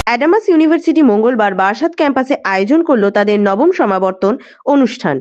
Adamas university মঙ্গলবার বারাসাত ক্যাম্পাসে আয়োজন করলো তাদের নবম সমাবর্তন অনুষ্ঠান।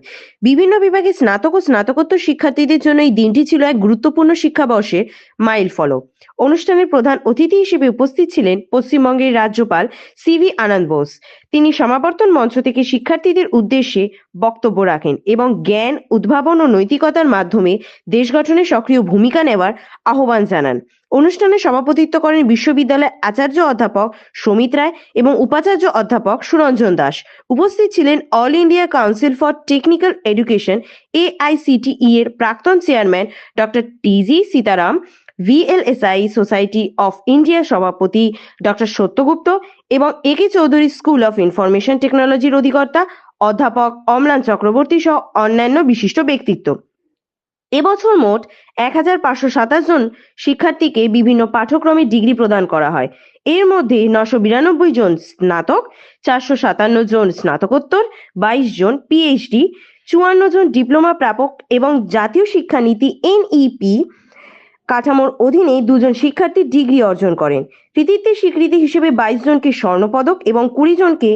বিভিন্ন বিভাগে স্নাতক ও স্নাতকোত্তর শিক্ষার্থীদের জন্য এই দিনটি ছিল এক গুরুত্বপূর্ণ শিক্ষাবর্ষের মাইল ফলক। অনুষ্ঠানের প্রধান অতিথি হিসেবে উপস্থিত ছিলেন পশ্চিমবঙ্গের রাজ্যপাল সিভি আনন্দ বোস। তিনি সমাবর্তন মঞ্চ থেকে শিক্ষার্থীদের উদ্দেশ্যে বক্তব্য রাখেন এবং জ্ঞান, উদ্ভাবন ও নৈতিকতার মাধ্যমে দেশ গঠনে সক্রিয় ভূমিকা নেওয়ার আহ্বান জানান। অনুষ্ঠানে সভাপতিত্ব করেন বিশ্ববিদ্যালয়ের আচার্য অধ্যাপক সমিত রায় এবং উপাচার্য অধ্যাপক সুরঞ্জন দাস। উপস্থিত ছিলেন all India council for technical education AICTE এর প্রাক্তন chairman doctor টিজি Sitaram, VLSI society of ইন্ডিয়ার সভাপতি ডক্টর সত্যগুপ্ত এবং AK Chowdhury school of information টেকনোলজির অধিকর্তা অধ্যাপক অম্লান চক্রবর্তী সহ অন্যান্য বিশিষ্ট ব্যক্তিত্ব। এবছর মোট 1527 জন শিক্ষার্থীকে বিভিন্ন পাঠ্যক্রমে ডিগ্রি প্রদান করা হয়। এর মধ্যে 992 জন স্নাতক, 457 জন স্নাতকোত্তর, 22 জন PhD, 54 জন ডিপ্লোমা প্রাপক এবং জাতীয় শিক্ষানীতি NEP কাঠামোর অধীনে 2 জন শিক্ষার্থী ডিগ্রি অর্জন করেন। কৃতিত্বের স্বীকৃতি হিসেবে 22 জনকে স্বর্ণপদক এবং 20 জনকে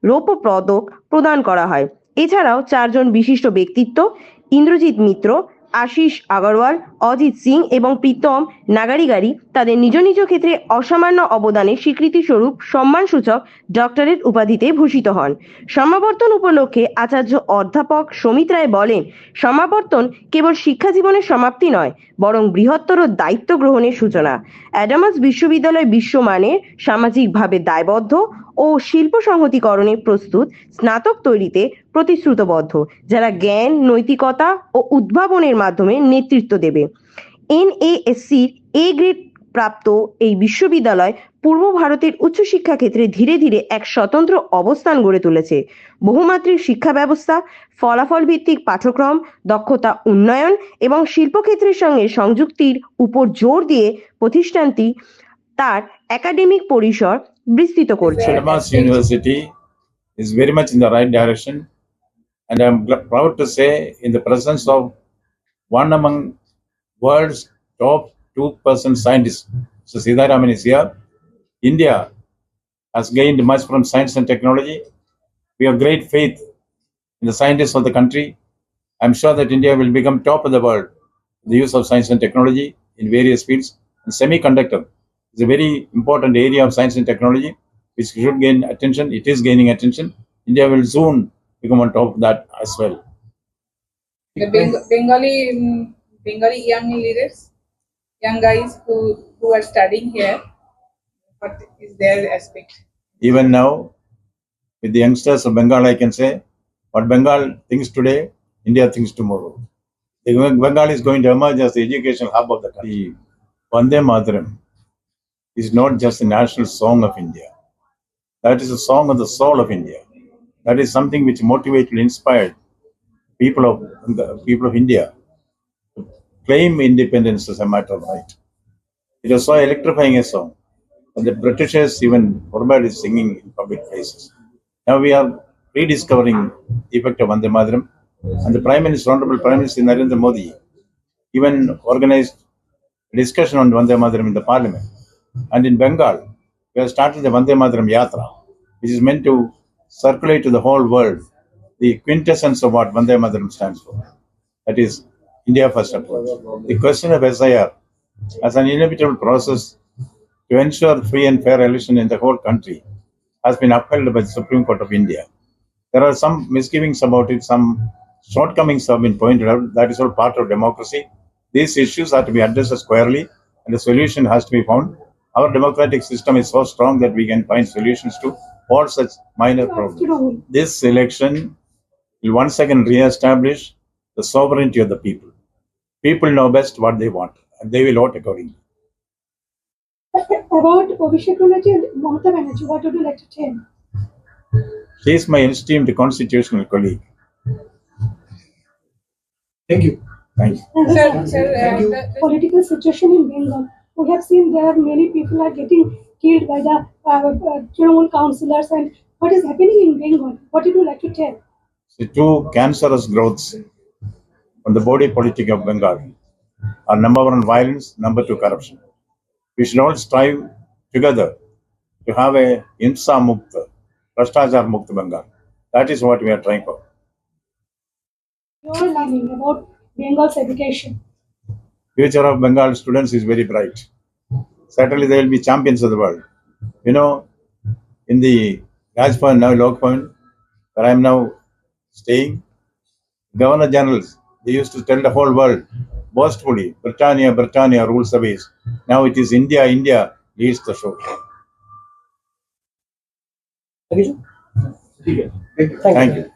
রৌপ্য পদক প্রদান করা হয়। এছাড়াও 4 জন বিশিষ্ট ব্যক্তিত্ব ইন্দ্রজিৎ মিত্র, আশিস আগরওয়াল, অজিত সিং এবং প্রীতম নাগারিগারি তাদের নিজ নিজ ক্ষেত্রে অসামান্য অবদানের স্বীকৃতি স্বরূপ সম্মানসূচক ডক্টরেট উপাধিতে ভূষিত হন। সমাবর্তন উপলক্ষে আচার্য অধ্যাপক সমিত রায় বলেন, সমাবর্তন কেবল শিক্ষা জীবনের সমাপ্তি নয়, বরং বৃহত্তর দায়িত্ব গ্রহণের সূচনা। অ্যাডামাস বিশ্ববিদ্যালয় বিশ্বমানের, সামাজিকভাবে দায়বদ্ধ ও শিল্প সংহতিকরণে প্রস্তুত স্নাতক তৈরিতে প্রতিশ্রুতবদ্ধ, যারা জ্ঞান, নৈতিকতা ও উদ্ভাবনের মাধ্যমে নেতৃত্ব দেবে। NASCর A গ্রেড প্রাপ্ত এই বিশ্ববিদ্যালয় পূর্ব ভারতের উচ্চশিক্ষা ক্ষেত্রে ধীরে ধীরে এক স্বতন্ত্র অবস্থান গড়ে তুলেছে। বহুমাত্রিক শিক্ষা ব্যবস্থা, ফলাফল ভিত্তিক পাঠ্যক্রম, দক্ষতা উন্নয়ন এবং শিল্পক্ষেত্রের সঙ্গে সংযুক্তির উপর জোর দিয়ে প্রতিষ্ঠানটি তার একাডেমিক পরিসর বিস্তৃত করছে। Adams University is very much in the right direction, and I am proud to say, in the presence of one among world's top 2% scientists, so Sitharaman is here. India has gained much from science and technology. We have great faith in the scientists of the country. I am sure that India will become top of the world in the use of science and technology in various fields. And semiconductor is a very important area of science and technology which should gain attention. It is gaining attention. India will soon become on top of that as well. The Bengali young leaders, young guys who are studying here, what is their aspect? Even now, with the youngsters of Bengal, I can say, what Bengal thinks today, India thinks tomorrow. Bengal is going to emerge as the educational hub of the country. Vande Mataram is not just a national song of India. That is a song of the soul of India. That is something which motivated and inspired people of India to claim independence as a matter of right. It was so electrifying a song, and the Britishers even forbade its singing in public places. Now we are rediscovering the effect of Vande Mataram, and the Honorable Prime Minister Narendra Modi even organized a discussion on Vande Mataram in the Parliament. And in Bengal, we have started the Vande Mataram Yatra, which is meant to circulate to the whole world the quintessence of what Vande Mataram stands for. That is India First approach. The question of SIR as an inevitable process to ensure free and fair election in the whole country has been upheld by the Supreme Court of India. There are some misgivings about it, some shortcomings have been pointed out. That is all part of democracy. These issues are to be addressed squarely, and the solution has to be found. Our democratic system is so strong that we can find solutions to all such minor problems. This election will once again re-establish the sovereignty of the people. People know best what they want, and they will vote accordingly. About Abhishek Banerjee and Mamata Banerjee, what would you like to tell? She is my esteemed constitutional colleague. Thank you. Thank you. Thank you. Political situation in Bengal. We have seen there many people are getting killed by the Trinamool councillors, and what is happening in Bengal? What would you like to tell? The two cancerous growths on the body politic of Bengal are number one, violence, number two, corruption. We should all strive together to have a Hinsa Mukta, Bhrashtachar Mukta Bengal. That is what we are trying for. Your learning about Bengal's education. Future of Bengal students is very bright. Certainly they will be champions of the world. You know, in the Rajbhavan, now Lokbhavan, where I am now staying, Governor Generals, they used to tell the whole world boastfully, Britannia, Britannia rules the waves. Now it is India, India leads the show. Thank you, sir. Thank you. Thank you.